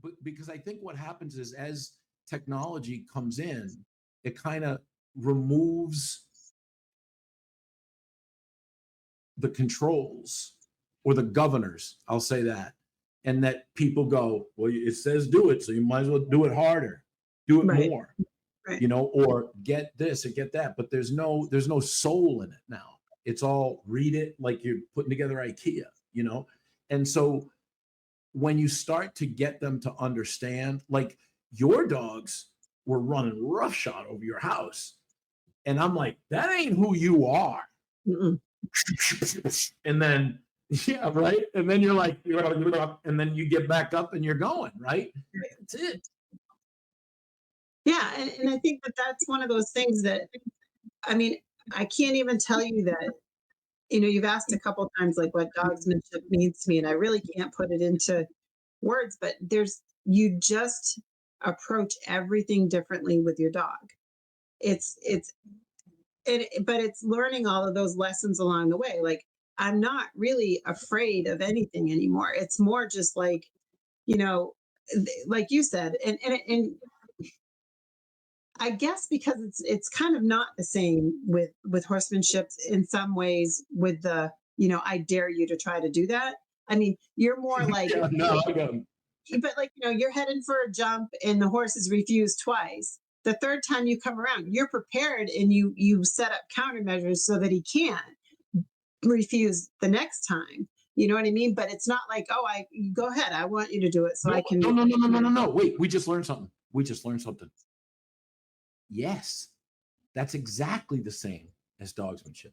but because I think what happens is as technology comes in, it kind of removes the controls or the governors, I'll say that. And that people go, well, it says do it, so you might as well do it harder, do it Right. more, Right. you know, or get this or get that. But there's no soul in it now. It's all read it like you're putting together IKEA, you know? And so when you start to get them to understand, like your dogs were running roughshod over your house. And I'm like, that ain't who you are. Mm-mm. And then, yeah, right. And then you're like, and then you get back up and you're going, right? That's it. Yeah, and I think that that's one of those things that, I mean, I can't even tell you that, you've asked a couple of times like what dogsmanship means to me, and I really can't put it into words, but you just approach everything differently with your dog. It's but it's learning all of those lessons along the way. Like, I'm not really afraid of anything anymore. It's more just like, you know, like you said, and I guess because it's kind of not the same with horsemanship in some ways with the, I dare you to try to do that. I mean, you're more like, Yeah, no, I got 'em. but like, you're heading for a jump and the horses refuse twice. The third time you come around, you're prepared and you set up countermeasures so that he can't refuse the next time. You know what I mean? But it's not like, oh, go ahead, I want you to do it so I can. No. Wait, we just learned something. We just learned something. Yes, that's exactly the same as dogsmanship.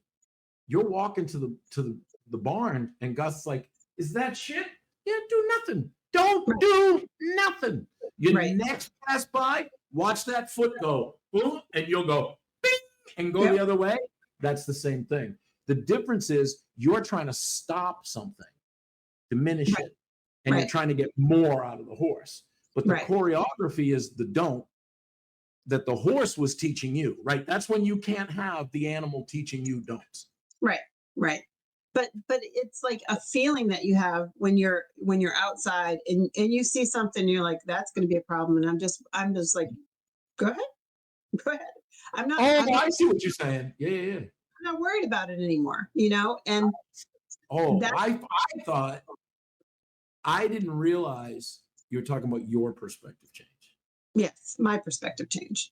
You're walking to the barn, and Gus like, is that shit? Yeah, do nothing. Don't Right. do nothing. Your Right. next pass by, watch that foot go boom, and you'll go bing and go Yep. the other way. That's the same thing. The difference is you're trying to stop something, diminish Right. it, and you're Right. trying to get more out of the horse. But the Right. choreography is the don't that the horse was teaching you, right? That's when you can't have the animal teaching you don'ts. Right. Right. But it's like a feeling that you have when you're outside and you see something, you're like, that's going to be a problem, and I'm just like, go ahead, go ahead. I'm not Oh, I'm not I see what you're saying. Yeah. I'm not worried about it anymore, and Oh, that. I thought I didn't realize you were talking about your perspective change. Yes, my perspective changed.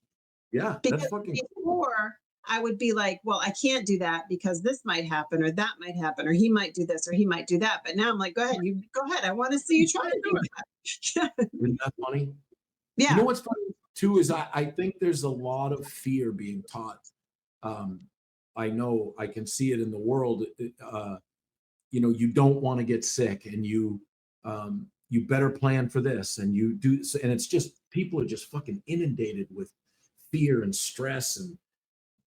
Yeah, that's Because fucking cool. before I would be like, well, I can't do that because this might happen or that might happen or he might do this or he might do that. But now I'm like, go ahead, you go ahead. I want to see you try to do that. Isn't that funny? You know Yeah. what's funny too is I think there's a lot of fear being taught. Um, I know I can see it in the world. You don't want to get sick, and you better plan for this, and you do, and it's just people are just fucking inundated with fear and stress and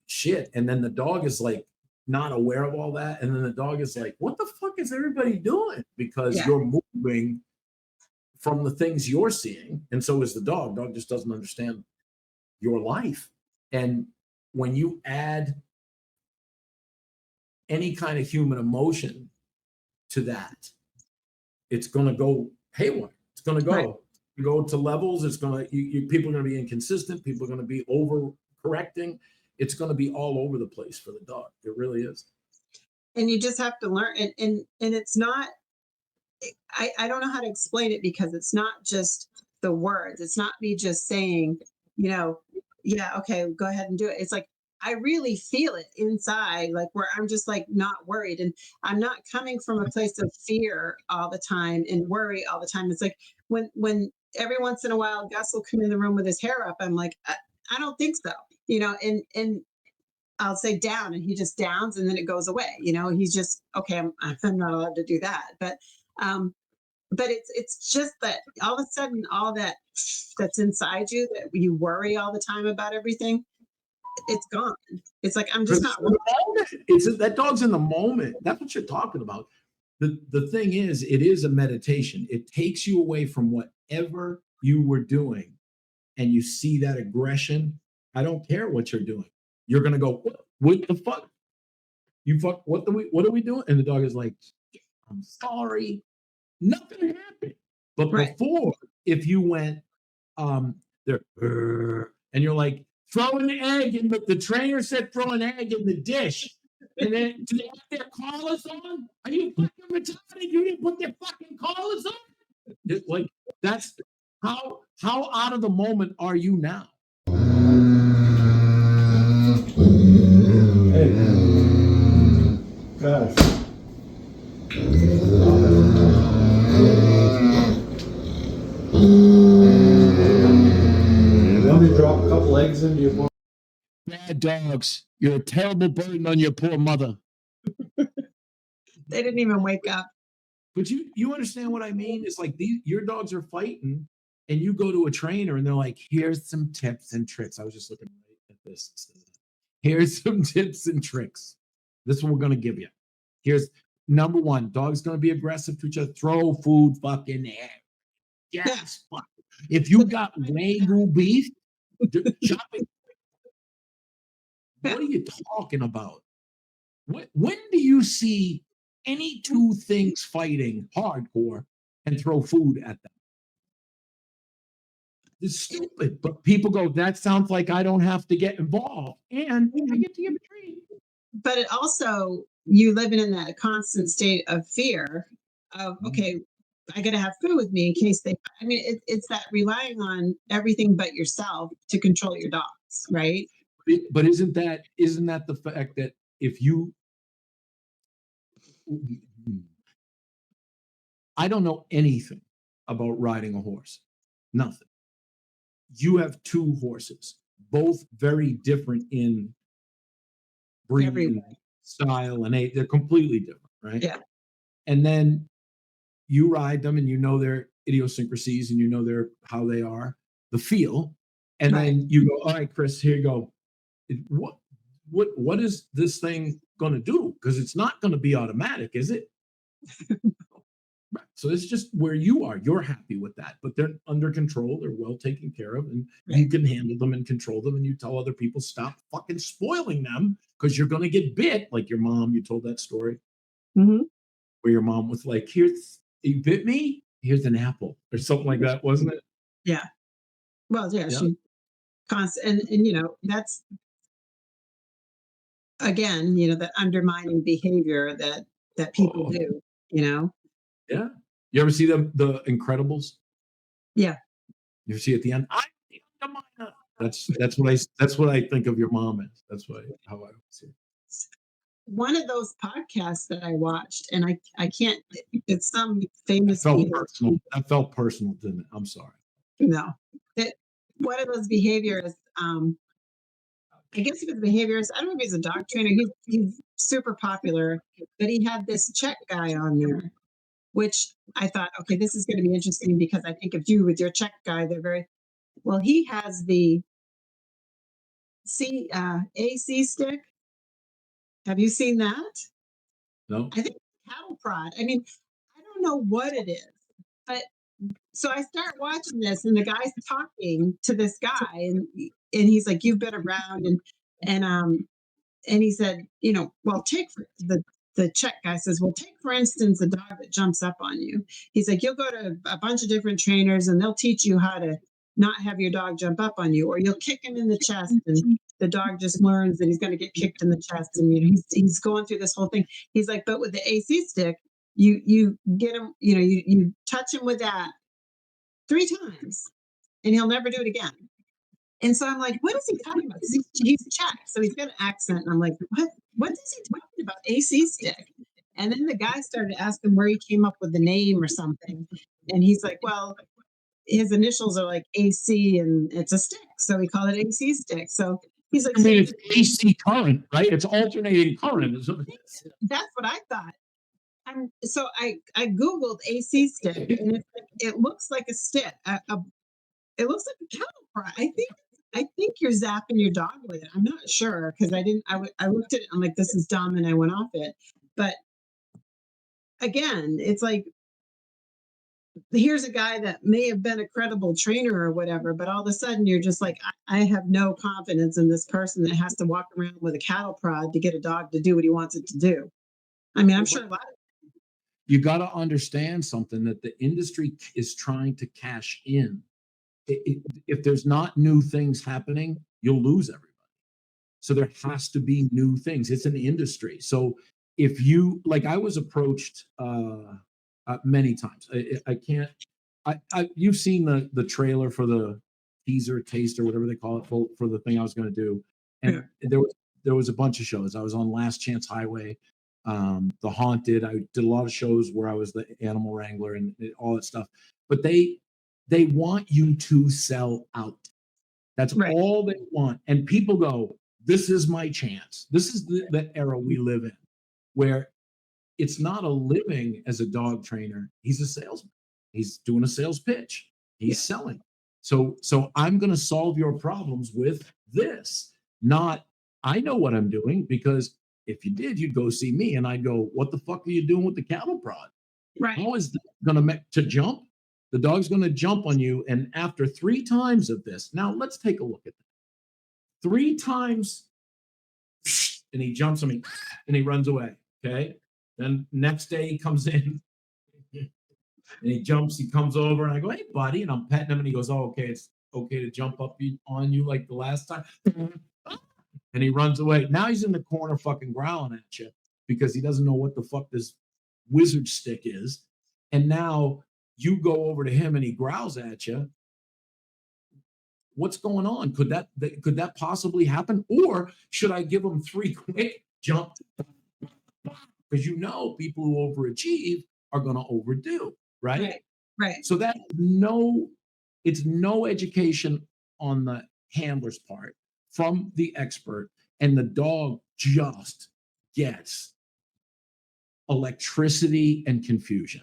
shit. And then the dog is like not aware of all that. And then the dog is like, what the fuck is everybody doing? Because Yeah. you're moving from the things you're seeing. And so is the dog. Dog just doesn't understand your life. And when you add any kind of human emotion to that, it's going to go haywire. It's going to Right. go to levels. It's going to, people are going to be inconsistent. People are going to be over correcting. It's going to be all over the place for the dog. It really is. And you just have to learn. And it's not, I don't know how to explain it because it's not just the words. It's not me just saying, yeah, okay, go ahead and do it. It's like, I really feel it inside, like where I'm just like not worried. And I'm not coming from a place of fear all the time and worry all the time. It's like when every once in a while Gus will come in the room with his hair up, I'm like, I don't think so, and I'll say down and he just downs and then it goes away. He's just, okay, I'm not allowed to do that. Um, but it's just that all of a sudden, all that's inside you that you worry all the time about everything, it's gone. It's like, I'm just Because not. it's that dog's in the moment. That's what you're talking about. The thing is, it is a meditation. It takes you away from whatever you were doing, and you see that aggression. I don't care what you're doing. You're gonna go, what the fuck? You fuck. What are we doing? And the dog is like, I'm sorry. Nothing happened. But Right. before if you went, there, and you're like, throw an egg in the trainer said throw an egg in the dish. And then do they have their collars on? Are you fucking retarded? You didn't put their fucking collars on? Like that's how out of the moment are you now? Hey, gosh. You want me to drop a couple eggs into your bowl? Bad dogs. You're a terrible burden on your poor mother. They didn't even wake up. But you understand what I mean? It's like your dogs are fighting, and you go to a trainer, and they're like, "Here's some tips and tricks." I was just looking right at this. Here's some tips and tricks. This is what we're gonna give you. Here's number one: dog's gonna be aggressive to each other. Throw food fucking there. Yes, fuck. If you got Wagyu beef, chop it. What are you talking about? When do you see any two things fighting hardcore and throw food at them? It's stupid, but people go, that sounds like I don't have to get involved. And I get to give a treat. But it also, you living in that constant state of fear of, okay, I got to have food with me in case they, I mean, it's that relying on everything but yourself to control your dogs, right? But isn't that the fact that if you, I don't know anything about riding a horse, nothing. You have two horses, both very different in breed, and style, and age. They're completely different, right? Yeah. And then you ride them, and you know their idiosyncrasies, and you know how they are, the feel, and then you go, all right, Chris, here you go. What is this thing going to do? Because it's not going to be automatic, is it? So it's just where you are. You're happy with that, but they're under control. They're well taken care of, and you can handle them and control them. And you tell other people, stop fucking spoiling them because you're going to get bit. Like your mom, you told that story where your mom was like, "Here's you bit me. Here's an apple," or something like that, wasn't it? Yeah. Well, yeah. She constant, and you know that's again, you know, that undermining behavior that people do. You know. Yeah. You ever see the Incredibles? Yeah. You ever see at the end? I'm the underminer. That's what I think of your mom as. That's how I see it. One of those podcasts that I watched, and I can't. It's some famous. That felt personal, didn't it? I'm sorry. No, that one of those behaviors. I guess he was a behaviorist. I don't know if he's a dog trainer. He's super popular, but he had this Czech guy on there, which I thought, okay, this is going to be interesting because I think of you with your Czech guy. They're very well. He has the AC stick. Have you seen that? No. I think cattle prod. I mean, I don't know what it is, but so I start watching this, and the guy's talking to this guy, and he's like, "You've been around," and he said, you know, well, take for the Czech guy says, well, take for instance a dog that jumps up on you. He's like, you'll go to a bunch of different trainers, and they'll teach you how to not have your dog jump up on you, or you'll kick him in the chest, and the dog just learns that he's going to get kicked in the chest, and you know, he's going through this whole thing. He's like, but with the AC stick, you get him, you know, you touch him with that 3 times, and he'll never do it again. And so I'm like, what is he talking about? He's Czech, so he's got an accent. And I'm like, what is he talking about? AC stick. And then the guy started asking where he came up with the name or something. And he's like, well, his initials are like AC, and it's a stick, so we call it AC stick. So he's like, I mean, it's AC current, right? It's alternating current. That's what I thought. And so I Googled AC stick, and it looks like a stick. It looks like a cattle prod. I think you're zapping your dog with it. I'm not sure because I didn't. I looked at it. I'm like, this is dumb, and I went off it. But again, it's like here's a guy that may have been a credible trainer or whatever, but all of a sudden you're just like, I have no confidence in this person that has to walk around with a cattle prod to get a dog to do what he wants it to do. I mean, I'm sure a lot of you got to understand something, that the industry is trying to cash in. If there's not new things happening, you'll lose everybody. So there has to be new things. It's an industry. So if you like, I was approached many times. I can't. You've seen the trailer for the teaser, taste, or whatever they call it for the thing I was going to do, Yeah. and there was a bunch of shows. I was on Last Chance Highway, The Haunted. I did a lot of shows where I was the animal wrangler and all that stuff. But they want you to sell out. That's Right. all they want. And people go, this is my chance. This is the era we live in, where it's not a living as a dog trainer. He's a salesman. He's doing a sales pitch. He's selling. So I'm going to solve your problems with this. Not, I know what I'm doing, because if you did, you'd go see me and I'd go, what the fuck are you doing with the cattle prod? Right. How is that going to make to jump? The dog's going to jump on you. And after 3 times of this, now let's take a look at that. 3 times, and he jumps on me and he runs away. Okay. Then next day he comes in and he jumps, he comes over and I go, hey, buddy. And I'm petting him and he goes, oh, okay, it's okay to jump up on you like the last time. And he runs away. Now he's in the corner fucking growling at you because he doesn't know what the fuck this wizard stick is. And now you go over to him and he growls at you. What's going on? Could that possibly happen? Or should I give him 3 quick jump? Because people who overachieve are going to overdo, right? Right. Right. So it's no education on the handler's part from the expert, and the dog just gets electricity and confusion.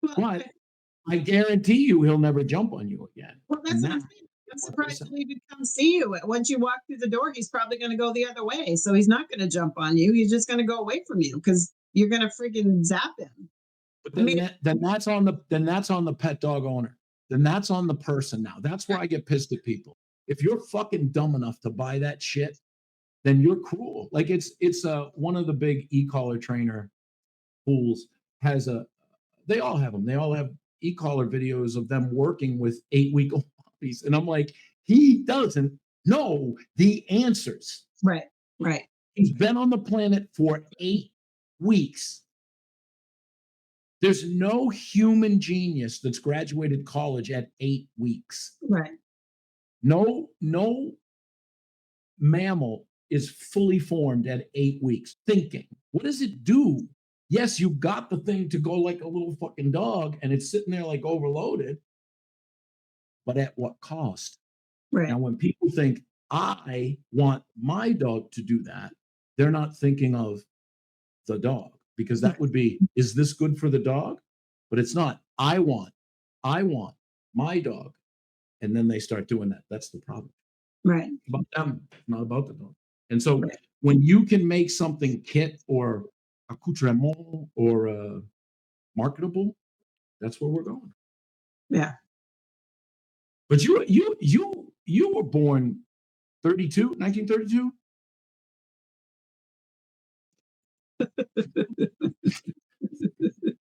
Well, But I guarantee you he'll never jump on you again. well, that's And what I'm saying. I'm surprised he'll even come see you. Once you walk through the door, he's probably going to go the other way. So he's not going to jump on you. He's just going to go away from you because you're going to freaking zap him. But I mean, then that's on the pet dog owner. Then that's on the person now. That's where I get pissed at people. If you're fucking dumb enough to buy that shit, then you're cruel. Like it's one of the big e-collar trainer pools has they all have them. They all have e-collar videos of them working with 8-week-old puppies. And I'm like, he doesn't know the answers. right. Right. He's been on the planet for 8 weeks. There's no human genius that's graduated college at 8 weeks. Right. No mammal is fully formed at 8 weeks. Thinking, what does it do? Yes, you got the thing to go like a little fucking dog, and it's sitting there like overloaded, but at what cost? Right. Now, when people think, I want my dog to do that, they're not thinking of the dog, because that would be, is this good for the dog? But it's not. I want my dog. And then they start doing that. That's the problem. Right. It's about them, not about the dog. And so Right. when you can make something kit or accoutrement or marketable, that's where we're going. Yeah. But you were born 1932?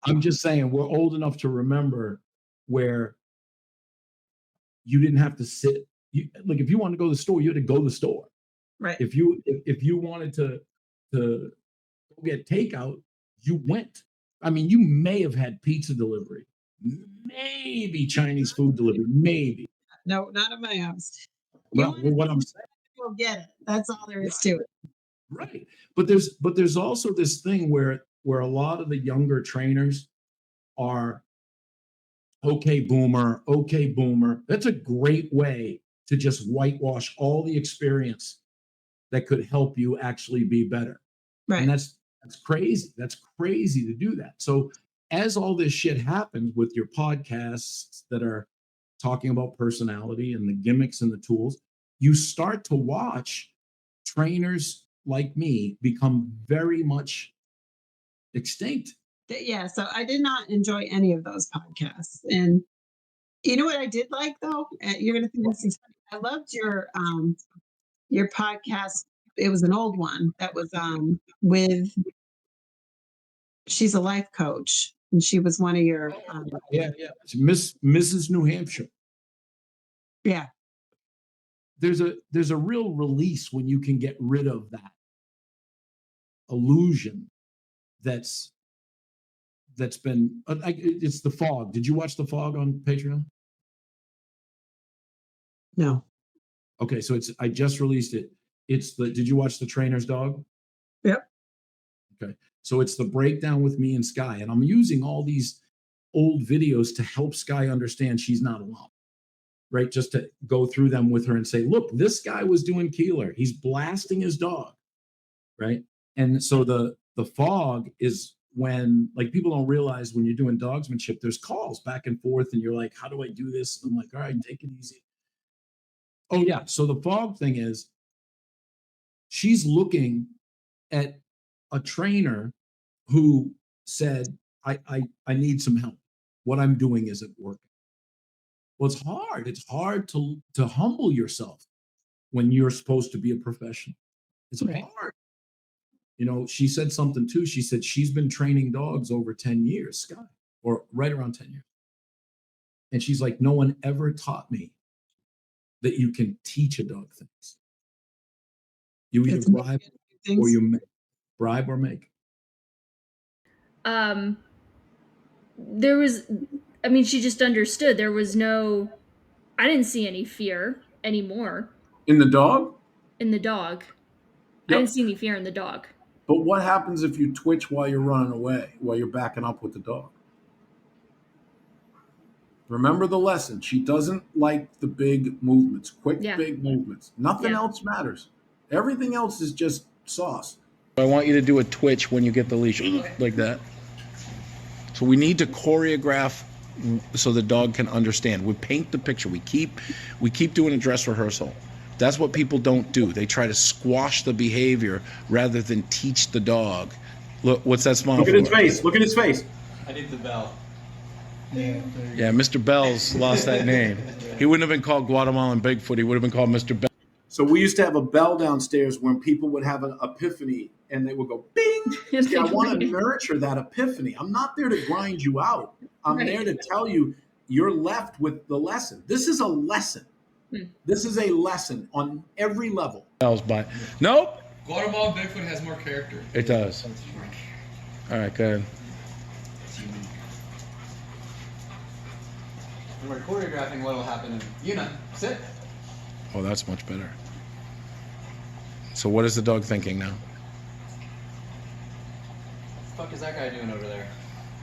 I'm just saying, we're old enough to remember where you didn't have to sit. Like if you wanted to go to the store, you had to go to the store. Right. If you wanted to go get takeout, you went. I mean, you may have had pizza delivery, maybe Chinese food delivery, maybe. No, not at my house. You Well, want what I'm to go get it. That's all there is to it. right, but there's also this thing where a lot of the younger trainers are okay boomer. That's a great way to just whitewash all the experience that could help you actually be better. Right. And that's crazy. That's crazy to do that. So as all this shit happens with your podcasts that are talking about personality and the gimmicks and the tools, you start to watch trainers like me become very much extinct. Yeah. So I did not enjoy any of those podcasts. And you know what I did like though? You're gonna think this is funny. I loved your podcast. It was an old one that was with she's a life coach, and she was one of your, Yeah. It's Mrs. New Hampshire. yeah. There's a real release when you can get rid of that illusion that's been it's The Fog. Did you watch The Fog on Patreon? No. Okay, so I just released it. Did you watch The Trainer's Dog? Yep. Okay. So it's the breakdown with me and Sky, and I'm using all these old videos to help Sky understand she's not alone. Right? Just to go through them with her and say, look, this guy was doing Keeler. He's blasting his dog. Right? And so the fog is when, like, people don't realize when you're doing dogsmanship, there's calls back and forth, and you're like, how do I do this? And I'm like, all right, take it easy. Oh, yeah. So the fog thing is she's looking at a trainer who said, I need some help. What I'm doing isn't working. Well, it's hard. It's hard to humble yourself when you're supposed to be a professional. It's hard. You know, she said something too. She said she's been training dogs over 10 years, Scott, or right around 10 years. And she's like, no one ever taught me that you can teach a dog things. You either bribe or you make. Bribe or make. There was, I mean, she just understood. There was no, I didn't see any fear anymore. In the dog? In the dog. Yep. I didn't see any fear in the dog. But what happens if you twitch while you're running away, while you're backing up with the dog? Remember the lesson. She doesn't like the big movements, quick, big movements. Nothing else matters. Everything else is just sauce. I want you to do a twitch when you get the leash, like that. So we need to choreograph so the dog can understand. We paint the picture. We keep doing a dress rehearsal. That's what people don't do. They try to squash the behavior rather than teach the dog. Look, what's that smile? Look at his face. Look at his face. I need the bell. Yeah, Mr. Bell's lost that name. He wouldn't have been called Guatemalan Bigfoot. He would have been called Mr. Bell. So we used to have a bell downstairs when people would have an epiphany and they would go, bing. See, I want to nurture that epiphany. I'm not there to grind you out. I'm there to tell you you're left with the lesson. This is a lesson. This is a lesson on every level. Bell's by. Nope. Guatemalan Bigfoot has more character. It does. All right, go ahead. When we're choreographing what will happen, Yuna, sit. Oh, that's much better. So what is the dog thinking now? What the fuck is that guy doing over there?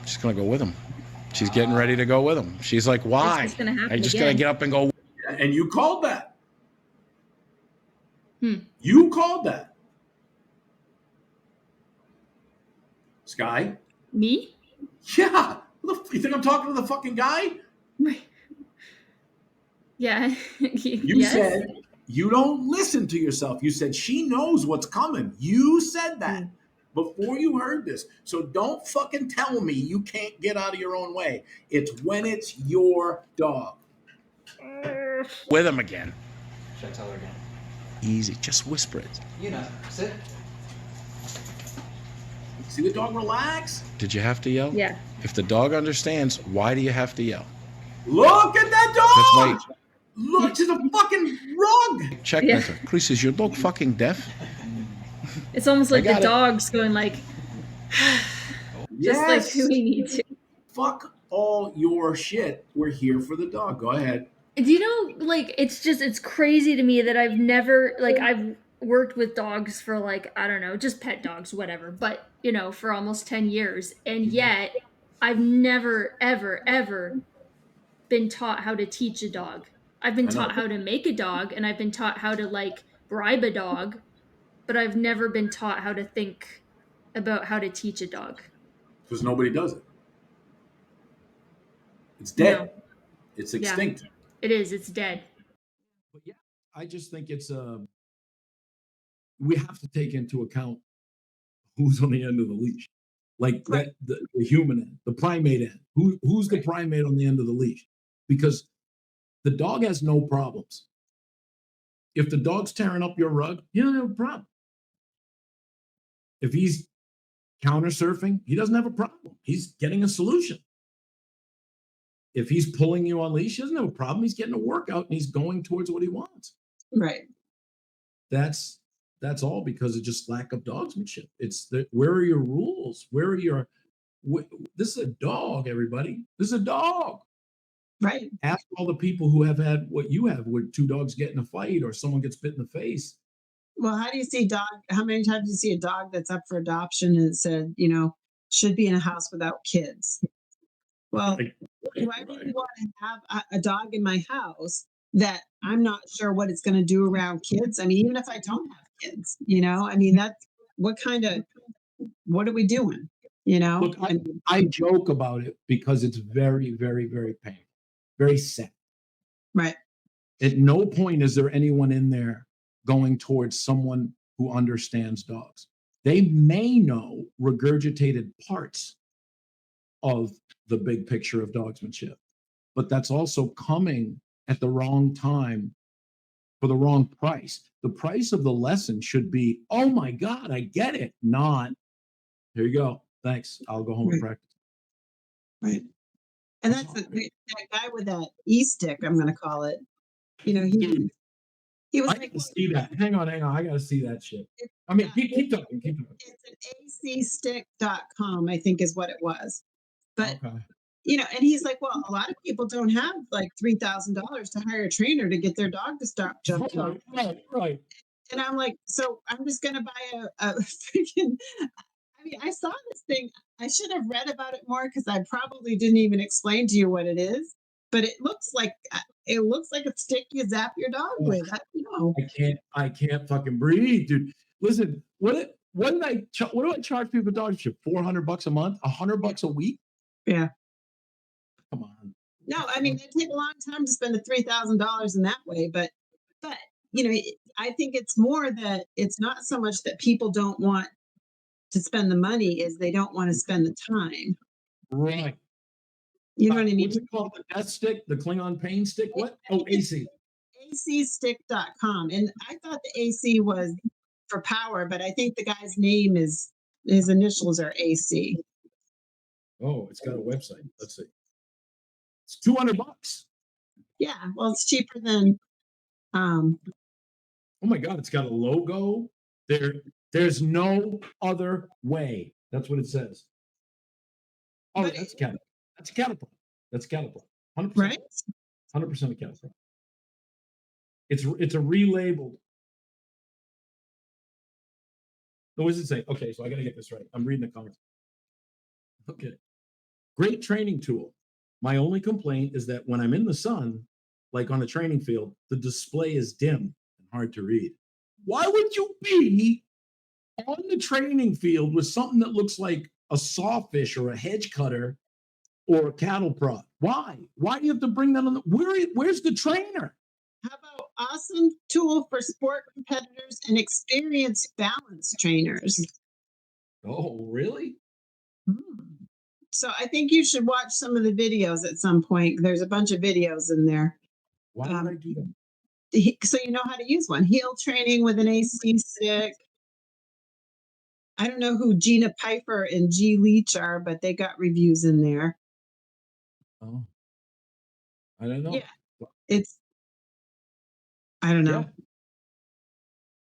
She's going to go with him. She's getting ready to go with him. She's like, why? It's gonna happen I'm just again. going to get up and go. And you called that. You called that. Sky? Me? Yeah. You think I'm talking to the fucking guy? Yeah. You said you don't listen to yourself. You said she knows what's coming. You said that before you heard this. So don't fucking tell me you can't get out of your own way. It's when it's your dog. With him again. Should I tell her again? Easy. Just whisper it. Yuna, sit. See the dog relax? Did you have to yell? Yeah. If the dog understands, why do you have to yell? Look at that dog! That's Look, she's a fucking rug! Check better. Chris, is your dog fucking deaf? It's almost like the it. dog's going like, just like who we need to. Fuck all your shit. We're here for the dog. Go ahead. Do you know, like, it's crazy to me that I've never, like, I've worked with dogs for, like, I don't know, just pet dogs, whatever, but, you know, for almost 10 years. And yet I've never, ever, ever been taught how to teach a dog. I've been taught how to make a dog, and I've been taught how to, like, bribe a dog, but I've never been taught how to think about how to teach a dog. Because nobody does it. It's dead. No. It's extinct. Yeah, it is. It's dead. But yeah, I just think it's we have to take into account who's on the end of the leash. Like that, the human end, the primate end. Who's the primate on the end of the leash? Because the dog has no problems. If the dog's tearing up your rug, you don't have a problem. If he's counter surfing, he doesn't have a problem. He's getting a solution. If he's pulling you on leash, he doesn't have a problem. He's getting a workout and he's going towards what he wants. Right. That's all because of just lack of dogsmanship. Where are your rules? Where are your this is a dog, everybody. This is a dog. Right. Ask all the people who have had what you have, where two dogs get in a fight or someone gets bit in the face. Well, how do you see how many times do you see a dog that's up for adoption and it said, should be in a house without kids? Well, do I really want to have a dog in my house that I'm not sure what it's going to do around kids? I mean, even if I don't have kids, I mean, that's what are we doing? Look, I joke about it because it's very, very, very painful, very sad. Right. At no point is there anyone in there going towards someone who understands dogs. They may know regurgitated parts of the big picture of dogsmanship, but that's also coming at the wrong time for the wrong price. The price of the lesson should be, oh my God, I get it. Not, here you go. Thanks. I'll go home and practice. Right. And that's that guy with that e-stick, I'm going to call it. He was I got to see that. Hang on. I got to see that shit. I mean, keep talking. It's an acstick.com, I think is what it was. But, okay. And he's like, well, a lot of people don't have like $3,000 to hire a trainer to get their dog to stop jumping. Right. And I'm like, so I'm just going to buy a freaking, I mean, I saw this thing. I should have read about it more because I probably didn't even explain to you what it is. But it looks like a stick you zap your dog with. I can't fucking breathe, dude. Listen, what do I charge people dogs for? $400 a month, $100 a week? Yeah. Come on. No, I mean, it take a long time to spend the $3,000 in that way, but I think it's more that it's not so much that people don't want to spend the money is they don't want to spend the time. Right. You know what I mean? What's it called? The death stick? The Klingon pain stick? What? Oh, AC. acstick.com. And I thought the AC was for power, but I think the guy's name his initials are AC. Oh, it's got a website. Let's see. It's $200. Yeah, well, it's cheaper than. Oh my God, it's got a logo. There's no other way. That's what it says. Oh, that's Caterpillar. That's Caterpillar. That's Caterpillar. 100%. Right. 100% of Caterpillar. It's a relabeled. What does it say? Okay, so I got to get this right. I'm reading the comments. Okay. Great training tool. My only complaint is that when I'm in the sun, like on a training field, the display is dim and hard to read. Why would you be on the training field with something that looks like a sawfish or a hedge cutter or a cattle prod? Why? Why do you have to bring that on? Where's the trainer? How about awesome tool for sport competitors and experienced balance trainers? Oh, really? So I think you should watch some of the videos at some point. There's a bunch of videos in there. Why would I do that? So you know how to use one. Heel training with an AC stick. I don't know who Gina Piper and G Leach are, but they got reviews in there. Oh, I don't know. Yeah, I don't know.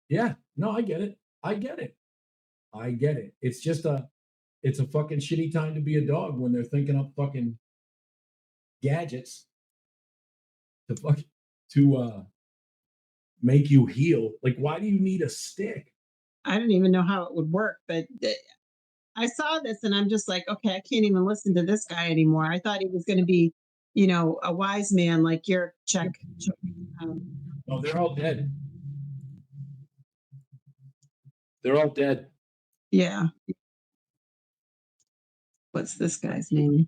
Yeah. No, I get it. It's just it's a fucking shitty time to be a dog when they're thinking up fucking gadgets to make you heal. Like, why do you need a stick? I don't even know how it would work, but I saw this and I'm just like, okay, I can't even listen to this guy anymore. I thought he was going to be, a wise man like your Czech. Oh, they're all dead. They're all dead. Yeah. What's this guy's name?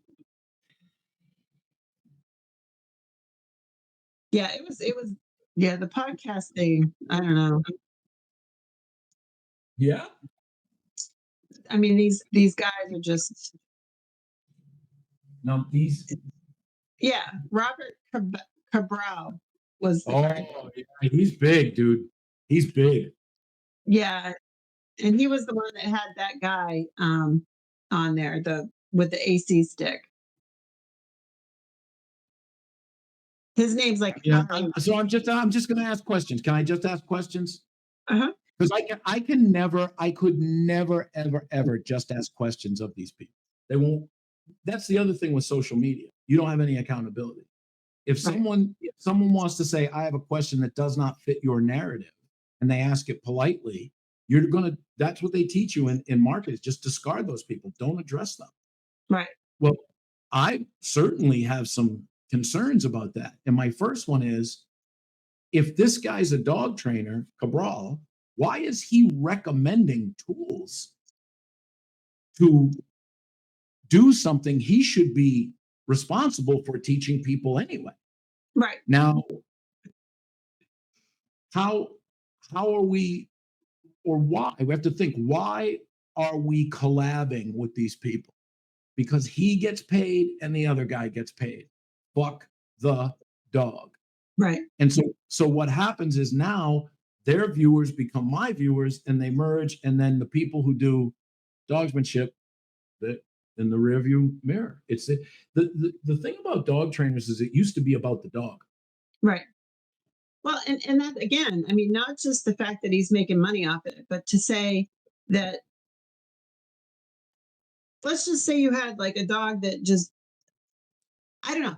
Yeah, it was the podcast thing. I don't know. Yeah. I mean, these guys are just. No, Robert Cabral was. Oh, yeah, he's big, dude. He's big. Yeah, And he was the one that had that guy on there, with the AC stick. His name's like Yeah. So I'm just going to ask questions. Can I just ask questions? Uh-huh. Because I could never, ever just ask questions of these people. They won't. That's the other thing with social media. You don't have any accountability. If someone wants to say, I have a question that does not fit your narrative, and they ask it politely, that's what they teach you in markets. Just discard those people. Don't address them. Right. Well, I certainly have some concerns about that. And my first one is, if this guy's a dog trainer, Cabral, why is he recommending tools to do something he should be responsible for teaching people anyway? Right. Now, how are we, or why? We have to think, why are we collabing with these people? Because he gets paid and the other guy gets paid. Fuck the dog. Right. And so what happens is now their viewers become my viewers and they merge, and then the people who do dogsmanship, in the rearview mirror. It's the thing about dog trainers is it used to be about the dog. Right. Well, and that, again, I mean, not just the fact that he's making money off it, but to say that, let's just say you had like a dog that just, I don't know.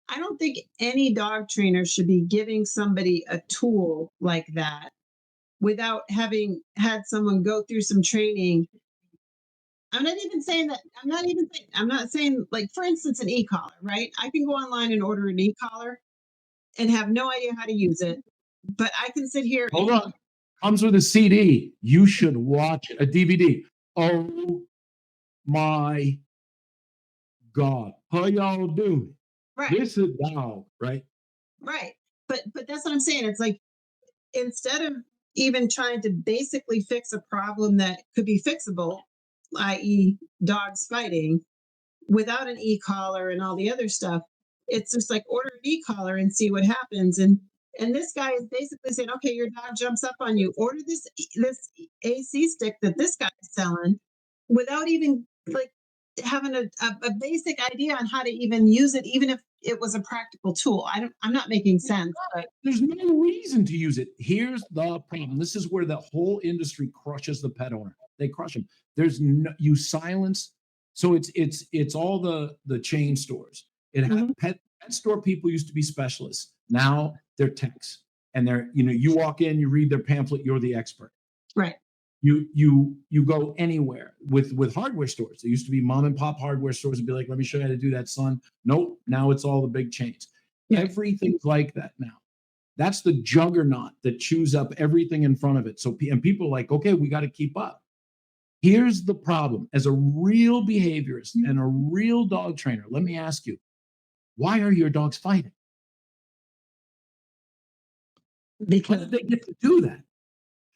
I don't think any dog trainer should be giving somebody a tool like that without having had someone go through some training. I'm not saying, like, for instance, an e-collar, right? I can go online and order an e-collar and have no idea how to use it, but I can sit here. Hold on. Comes with a CD. You should watch a DVD. Oh my God. How y'all doing? Right. This is a dog, right? Right. But that's what I'm saying. It's like, instead of even trying to basically fix a problem that could be fixable, i.e. dogs fighting, without an e-collar and all the other stuff, it's just like, order an e-collar and see what happens. And this guy is basically saying, okay, your dog jumps up on you, order this AC stick that this guy is selling, without even like having a basic idea on how to even use it, even if it was a practical tool. I'm not making sense, but There's no reason to use it. Here's the problem. This is where the whole industry crushes the pet owner. They crush him. There's no, you silence. So it's all the chain stores. It had pet store people used to be specialists. Now they're techs, and you walk in, you read their pamphlet, you're the expert. right. You go anywhere with hardware stores. There used to be mom and pop hardware stores and be like, let me show you how to do that, son. Nope. Now it's all the big chains. Yeah. Everything's like that now. That's the juggernaut that chews up everything in front of it. So, and people are like, okay, we got to keep up. Here's the problem. As a real behaviorist and a real dog trainer, let me ask you, why are your dogs fighting? How Because did they get to do that?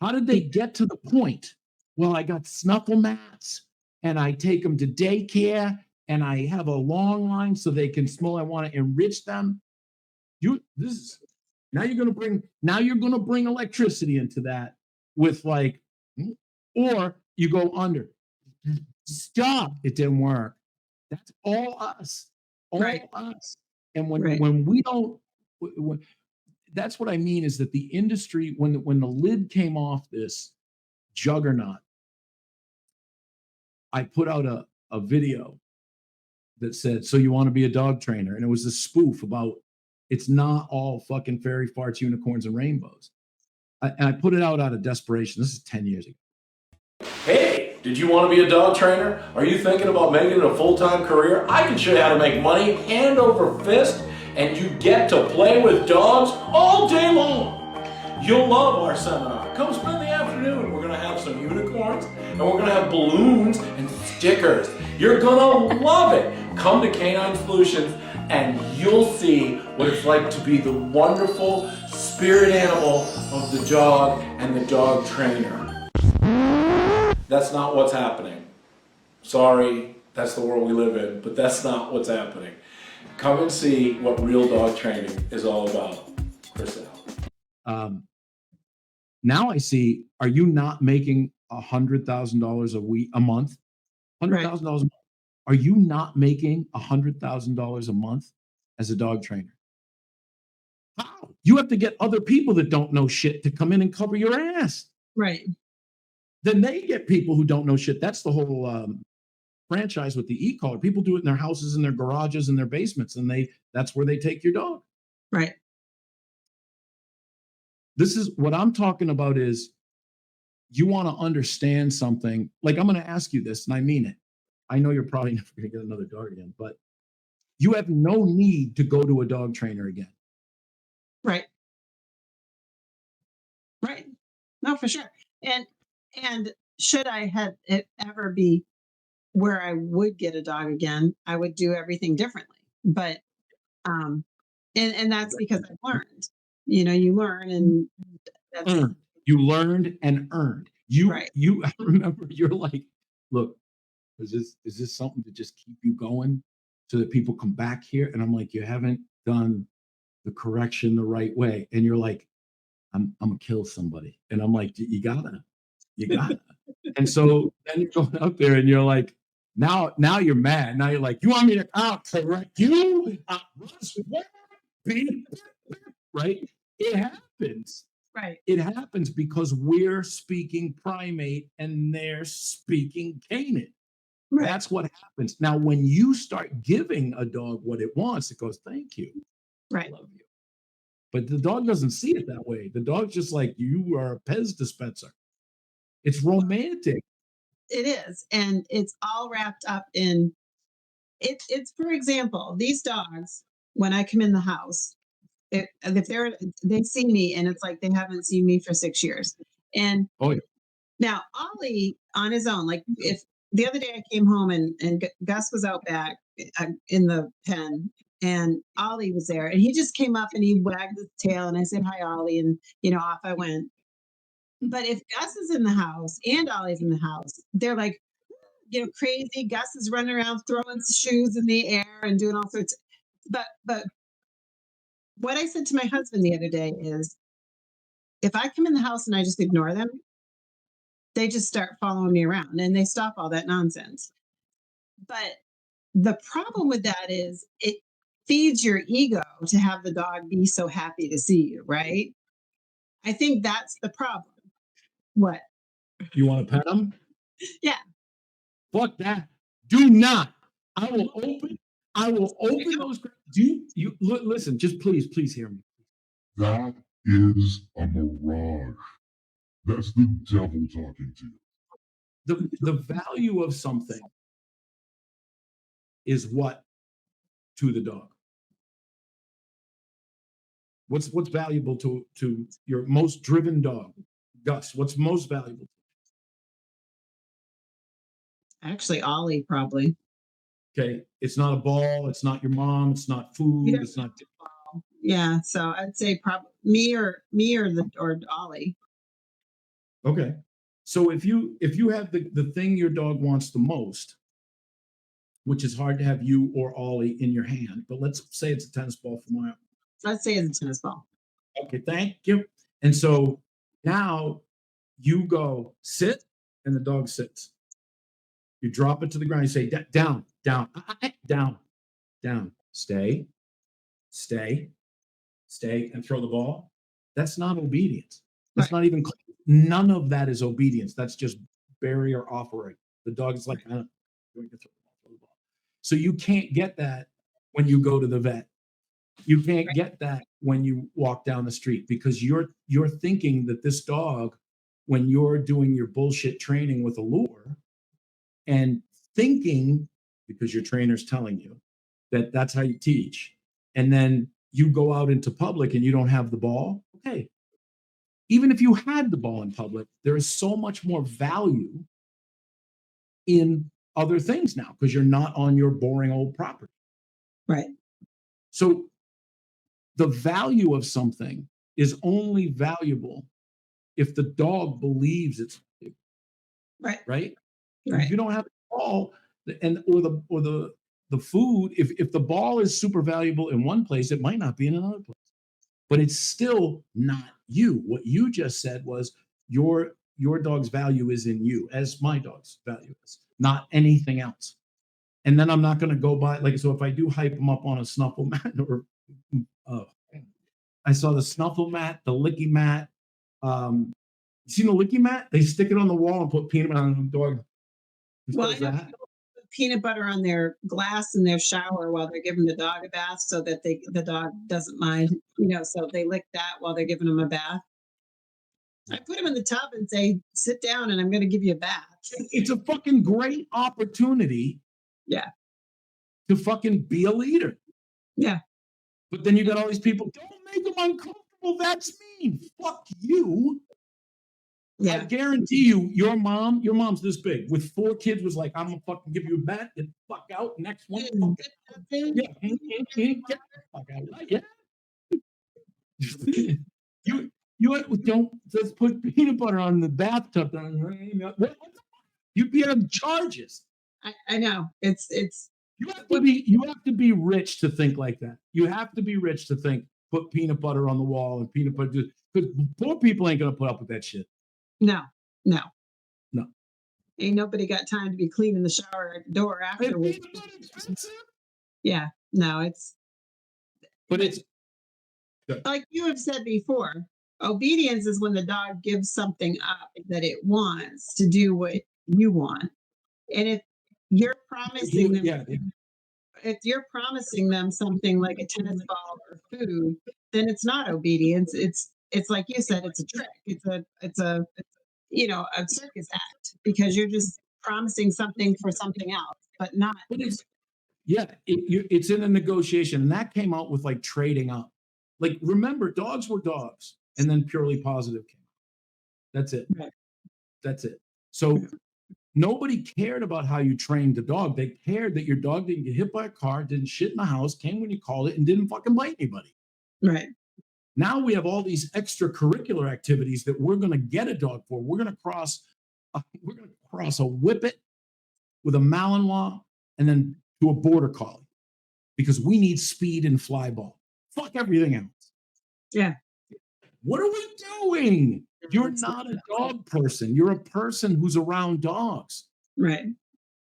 How did they get to the point? Well, I got snuffle mats and I take them to daycare and I have a long line so they can smell. I want to enrich them. Now you're going to bring electricity into that with like, or you go under. Stop. It didn't work. That's all us. All Right. us. And Right. when we don't, that's what I mean is that the industry, when the lid came off this juggernaut, I put out a video that said, so you want to be a dog trainer? And it was a spoof about, it's not all fucking fairy farts, unicorns, and rainbows. And I put it out of desperation. This is 10 years ago. Hey, did you want to be a dog trainer? Are you thinking about making it a full-time career? I can show you how to make money hand over fist, and you get to play with dogs all day long. You'll love our seminar. Come spend the afternoon. We're going to have some unicorns, and we're going to have balloons and stickers. You're going to love it. Come to Canine Solutions, and you'll see what it's like to be the wonderful spirit animal of the dog and the dog trainer. That's not what's happening. Sorry, that's the world we live in, but that's not what's happening. Come and see what real dog training is all about. Chris out. Now I see, are you not making $100,000 a month, $100,000 a month, are you not making $100,000 a month as a dog trainer? How? You have to get other people that don't know shit to come in and cover your ass. Right. Then they get people who don't know shit. That's the whole franchise with the e-collar. People do it in their houses, in their garages, in their basements, and that's where they take your dog. Right. This is what I'm talking about is you want to understand something. Like, I'm going to ask you this, and I mean it. I know you're probably never going to get another dog again, but you have no need to go to a dog trainer again. Right. Right. No, for sure. And should I have it ever be where I would get a dog again, I would do everything differently. But and that's because I've learned. You learn, and that's Earned. You learned and earned. right. I remember you're like, look, is this something to just keep you going so that people come back here? And I'm like, you haven't done the correction the right way. And you're like, I'm gonna kill somebody. And I'm like, you gotta. And so then you're going out there and you're like, now you're mad. Now you're like, you want me to correct you? Right? It happens. Right. It happens because we're speaking primate and they're speaking canine. Right. That's what happens. Now, when you start giving a dog what it wants, it goes, thank you. Right. I love you. But the dog doesn't see it that way. The dog's just like, you are a Pez dispenser. It's romantic. It is. And it's all wrapped up in it's for example, these dogs, when I come in the house, if they see me and it's like they haven't seen me for 6 years. And Oh, yeah. now Ollie on his own, like if the other day I came home and Gus was out back in the pen and Ollie was there and he just came up and he wagged his tail and I said, hi, Ollie. And, off I went. But if Gus is in the house and Ollie's in the house, they're like, crazy. Gus is running around throwing shoes in the air and doing all sorts. But what I said to my husband the other day is, if I come in the house and I just ignore them, they just start following me around and they stop all that nonsense. But the problem with that is it feeds your ego to have the dog be so happy to see you, right? I think that's the problem. What? You want to pet them? Yeah. Fuck that. Do not. I will open those. Do you listen? Just please hear me. That is a mirage. That's the devil talking to you. The value of something is what to the dog? What's valuable to your most driven dog? Gus, what's most valuable? Actually, Ollie probably. Okay, it's not a ball, it's not your mom, it's not food, Yeah. it's not. Yeah, so I'd say probably me or Ollie. Okay, so if you have the thing your dog wants the most, which is hard to have you or Ollie in your hand, but let's say it's a tennis ball for my. Let's say it's a tennis ball. Okay, thank you. And so now you go sit, and the dog sits. You drop it to the ground. You say down, down, down, stay, and throw the ball. That's not obedience. That's not even. None of that is obedience. That's just barrier offering. The dog is like, throw the ball. So you can't get that when you go to the vet. You can't get that when you walk down the street because you're thinking that this dog, when you're doing your bullshit training with a lure, and thinking because your trainer's telling you that that's how you teach, and then you go out into public and you don't have the ball. Okay, even if you had the ball in public, there is so much more value in other things now because you're not on your boring old property. Right. So the value of something is only valuable if the dog believes it's valuable. Right. Right. Right. If you don't have the ball or the food, if the ball is super valuable in one place, it might not be in another place. But it's still not you. What you just said was your your dog's value is in you, as my dog's value is, not anything else. And then I'm not going to go by, like, so if I do hype them up on a snuffle mat, or I saw the snuffle mat, the licky mat. You seen the licky mat? They stick it on the wall and put peanut butter on the dog. Well, I know people put peanut butter on their glass in their shower while they're giving the dog a bath, so that the dog doesn't mind, so they lick that while they're giving them a bath. I put them in the tub and say, sit down and I'm going to give you a bath. It's a fucking great opportunity. Yeah. To fucking be a leader. Yeah. But then you got all these people, don't make them uncomfortable. That's mean. Fuck you. Yeah. I guarantee you, your mom's this big with 4 kids, was like, I'm gonna fucking give you a bat, get the fuck out. Next one. Yeah. Get the fuck out. Yeah. You don't just put peanut butter on the bathtub. You'd be on charges. I know. It's you have to be rich to think like that. You have to be rich to think put peanut butter on the wall and peanut butter, because poor people ain't gonna put up with that shit. No. No. Ain't nobody got time to be cleaning the shower door afterwards. Yeah, no, it's like you have said before, obedience is when the dog gives something up that it wants to do what you want. And if you're promising them, if you're promising them something like a tennis ball or food, then it's not obedience. It's like you said, it's a trick. It's a circus act, because you're just promising something for something else, but not. But it's in a negotiation, and that came out with like trading up. Like, remember, dogs were dogs, and then purely positive came out. That's it. Right. That's it. So nobody cared about how you trained the dog. They cared that your dog didn't get hit by a car, didn't shit in the house, came when you called it, and didn't fucking bite anybody. Right. Now we have all these extracurricular activities that we're going to get a dog for. We're going to cross a whippet with a Malinois and then to a border collie, because we need speed and fly ball. Fuck everything else. Yeah. What are we doing? You're not a dog person. You're a person who's around dogs. Right.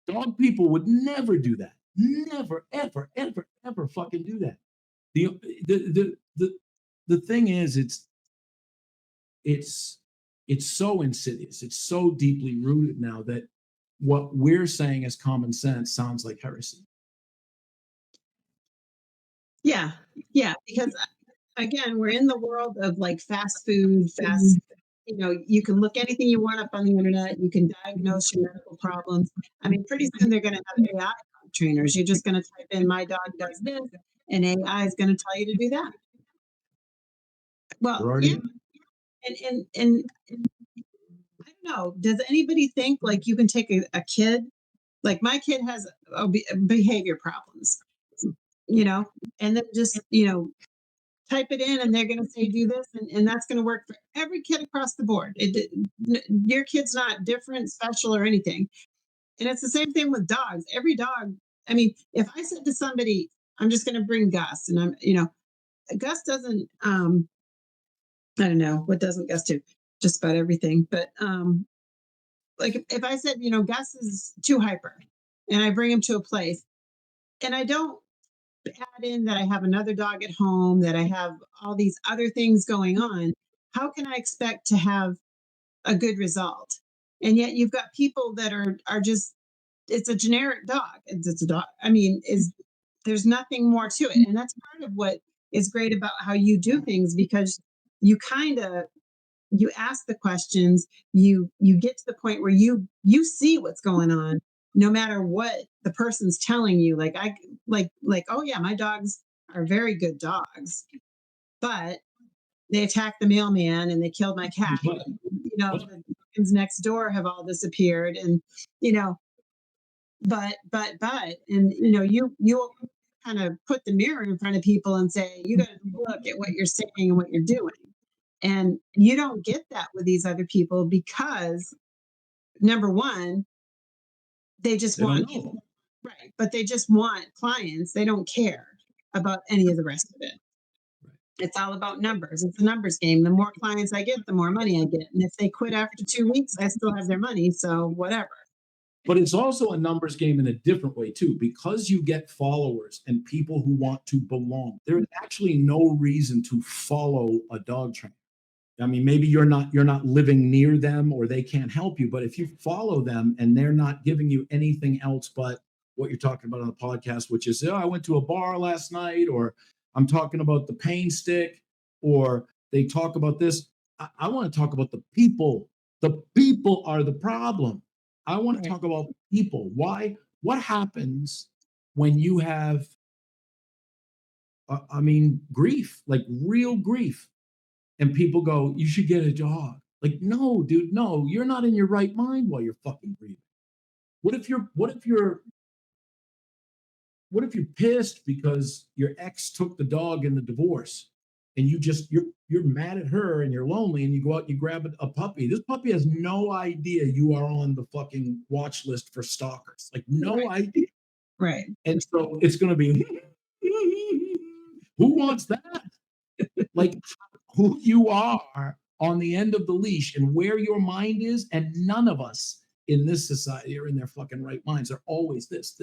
Dog people would never do that. Never, ever, ever, ever fucking do that. The thing is, it's so insidious. It's so deeply rooted now that what we're saying as common sense sounds like heresy. Yeah. Because again, we're in the world of like fast food, you can look anything you want up on the internet. You can diagnose your medical problems. I mean, pretty soon they're going to have AI trainers. You're just going to type in, my dog does this, and AI is going to tell you to do that. Well, yeah. And I don't know. Does anybody think like you can take a kid, like my kid has behavior problems, and then just, type it in and they're going to say, do this. And that's going to work for every kid across the board. Your kid's not different, special, or anything. And it's the same thing with dogs. Every dog. I mean, if I said to somebody, I'm just going to bring Gus, and Gus doesn't, I don't know, what doesn't Gus do? Just about everything. But like if I said, Gus is too hyper, and I bring him to a place, and I don't add in that I have another dog at home, that I have all these other things going on, how can I expect to have a good result? And yet you've got people that are just, it's a generic dog. It's a dog. I mean, there's nothing more to it. And that's part of what is great about how you do things, because you you ask the questions, you get to the point where you see what's going on, no matter what the person's telling you. Like, oh yeah, my dogs are very good dogs, but they attacked the mailman and they killed my cat. The chickens next door have all disappeared, and but and you kind of put the mirror in front of people and say, you got to look at what you're saying and what you're doing. And you don't get that with these other people, because number one, they just want you. Right. But they just want clients. They don't care about any of the rest of it. It's all about numbers. It's a numbers game. The more clients I get, the more money I get. And if they quit after 2 weeks, I still have their money. So whatever. But it's also a numbers game in a different way too, because you get followers and people who want to belong. There's actually no reason to follow a dog trainer. I mean, maybe you're not living near them or they can't help you, but if you follow them and they're not giving you anything else but what you're talking about on the podcast, which is, oh, I went to a bar last night, or I'm talking about the pain stick, or they talk about this. I want to talk about the people. The people are the problem. I want to talk about people. Why? What happens when you have, grief, like real grief? And people go, you should get a dog. Like, no, dude, no, you're not in your right mind while you're fucking grieving. What if you're pissed because your ex took the dog in the divorce, and you're mad at her and you're lonely, and you go out and you grab a puppy. This puppy has no idea you are on the fucking watch list for stalkers. Like, no idea. Right. And so it's going to be, who wants that? Like, who you are on the end of the leash and where your mind is, and none of us in this society are in their fucking right minds. They're always this.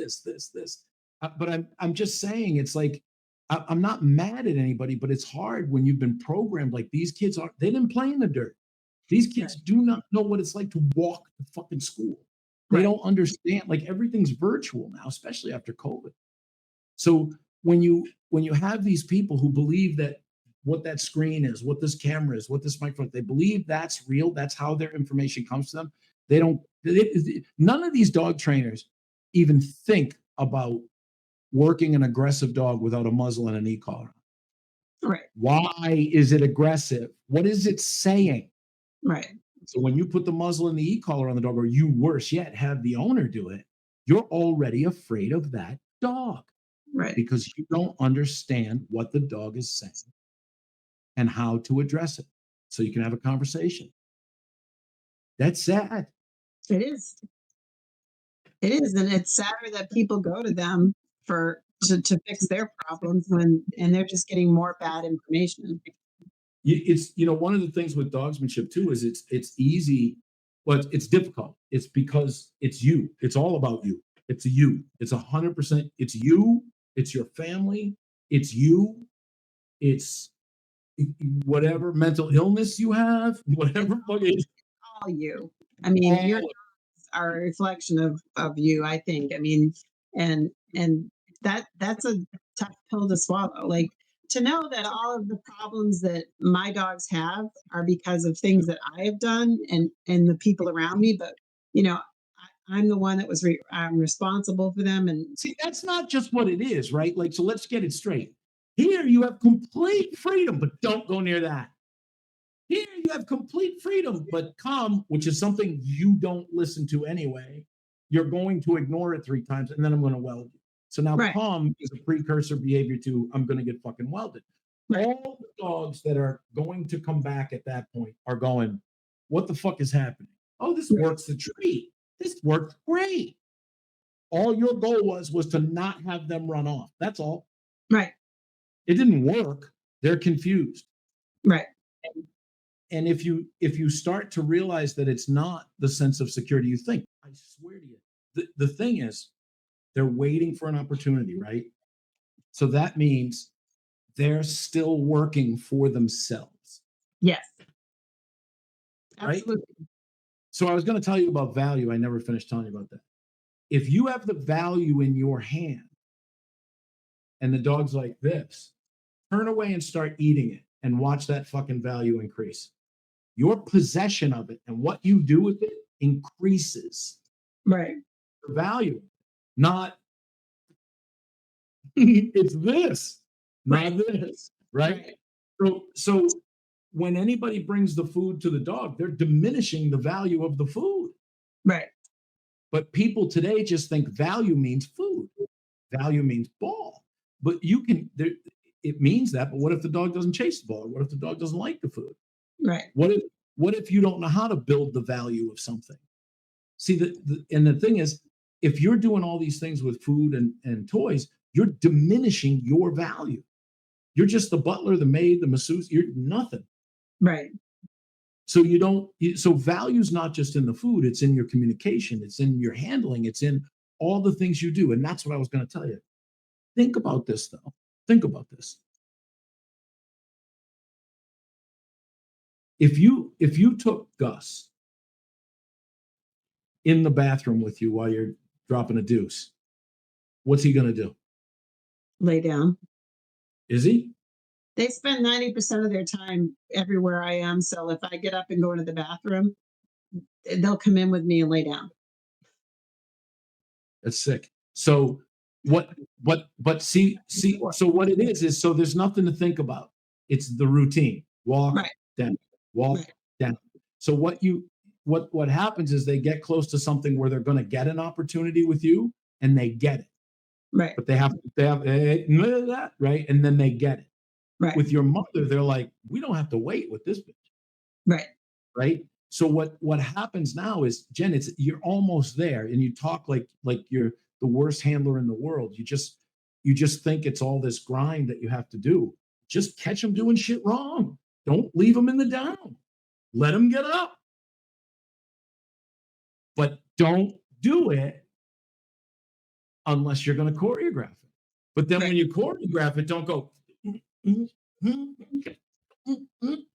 But I'm just saying, it's like, I'm not mad at anybody, but it's hard when you've been programmed like these kids are. They didn't play in the dirt. These kids do not know what it's like to walk to fucking school. They don't understand. Like, everything's virtual now, especially after COVID. So when you have these people who believe that what that screen is, what this camera is, what this microphone, they believe that's real, that's how their information comes to them. None of these dog trainers even think about working an aggressive dog without a muzzle and an e-collar. Right. Why is it aggressive? What is it saying? Right. So when you put the muzzle and the e-collar on the dog, or you worse yet, have the owner do it, you're already afraid of that dog. Right. Because you don't understand what the dog is saying and how to address it, so you can have a conversation. That's sad. It is. It is. And it's sadder that people go to them to fix their problems and they're just getting more bad information. It's, one of the things with dogsmanship too is it's easy, but it's difficult. It's because it's you. It's all about you. It's you. It's 100%. It's you. It's your family. It's you. It's whatever mental illness you have, whatever. All you. I mean, your dogs are a reflection of you, I think. I mean, and that's a tough pill to swallow. Like, to know that all of the problems that my dogs have are because of things that I have done and the people around me, but I'm the one that was I'm responsible for them. And see, that's not just what it is, right? Like, so let's get it straight. Here you have complete freedom, but don't go near that. Here you have complete freedom, but come, which is something you don't listen to anyway. You're going to ignore it 3 times, and then I'm going to weld you. So now come is a precursor behavior to I'm going to get fucking welded. All the dogs that are going to come back at that point are going, what the fuck is happening? Oh, this works a treat. This worked great. All your goal was to not have them run off. That's all. Right. It didn't work. They're confused. Right. And if you start to realize that it's not the sense of security you think, I swear to you, the thing is, they're waiting for an opportunity, right? So that means they're still working for themselves. Yes. Right? Absolutely. So I was going to tell you about value. I never finished telling you about that. If you have the value in your hand and the dog's like this, turn away and start eating it and watch that fucking value increase. Your possession of it and what you do with it increases. Right. The value, not it's this, not this, right? So when anybody brings the food to the dog, they're diminishing the value of the food. Right. But people today just think value means food. Value means ball. But it means that, but what if the dog doesn't chase the ball? What if the dog doesn't like the food? Right. What if you don't know how to build the value of something? See, the thing is, if you're doing all these things with food and toys, you're diminishing your value. You're just the butler, the maid, the masseuse. You're nothing. Right. So so value's not just in the food, it's in your communication, it's in your handling, it's in all the things you do. And that's what I was going to tell you. Think about this though. Think about this. If you took Gus in the bathroom with you while you're dropping a deuce, what's he going to do? Lay down. Is he? They spend 90% of their time everywhere I am. So if I get up and go into the bathroom, they'll come in with me and lay down. That's sick. So but see, so what it is so there's nothing to think about. It's the routine. Walk Right. down, walk Right. down. So what happens is they get close to something where they're going to get an opportunity with you and they get it. Right. But they have that, right? And then they get it. Right. With your mother, they're like, we don't have to wait with this bitch. Right. Right. So what happens now is, Jen, you're almost there, and you talk like you're the worst handler in the world. You just think it's all this grind that you have to do. Just catch them doing shit wrong. Don't leave them in the down. Let them get up. But don't do it unless you're going to choreograph it. But then when you choreograph it, don't go, then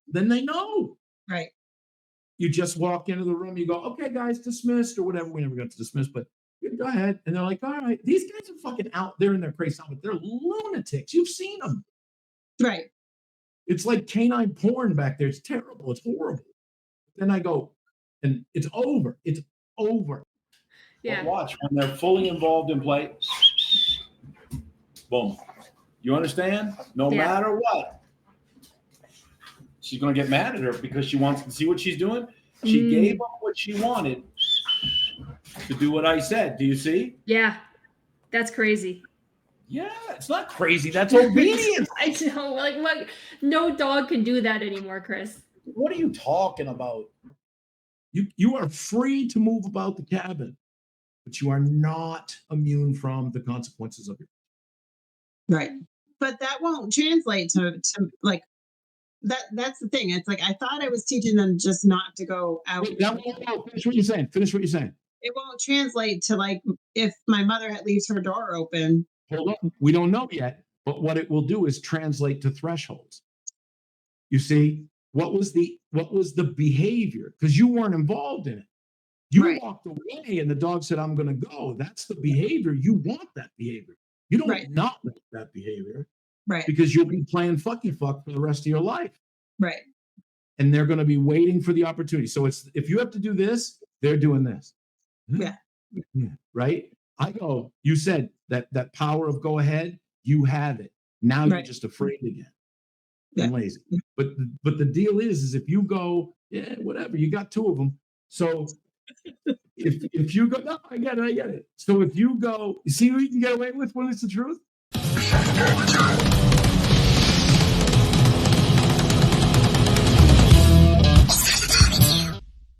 they know. Right. You just walk into the room, you go, okay, guys, dismissed, or whatever. We never got to dismiss, but go ahead. And they're like, all right, these guys are fucking out there in their crazy stuff, but they're lunatics. You've seen them. Right. It's like canine porn back there. It's terrible. It's horrible. Then I go, and it's over. It's over. Yeah. But watch, when they're fully involved in play, boom. You understand? No matter what. She's going to get mad at her because she wants to see what she's doing. She gave up what she wanted to do what I said. Do you see? Yeah. That's crazy. Yeah, it's not crazy. That's obedience. I know. Like, what? No dog can do that anymore, Chris. What are you talking about? You are free to move about the cabin, but you are not immune from the consequences of it. Right. But that won't translate to like that's the thing. It's like I thought I was teaching them just not to go out. Finish what you're saying. Finish what you're saying. It won't translate to like if my mother leaves her door open. Hold on. We don't know yet, but what it will do is translate to thresholds. You see, what was the behavior? Because you weren't involved in it. You walked away and the dog said, I'm going to go. That's the behavior. You want that behavior. You don't not want that behavior. Right. Because you'll be playing fucky fuck for the rest of your life. Right. And they're going to be waiting for the opportunity. So it's if you have to do this, they're doing this. Yeah. Right? I go, you said that power of go ahead, you have it. Now you're just afraid again. And lazy. But the deal is if you go, yeah, whatever, you got two of them. So if you go, no, I get it. So if you go, you see what you can get away with when it's the truth?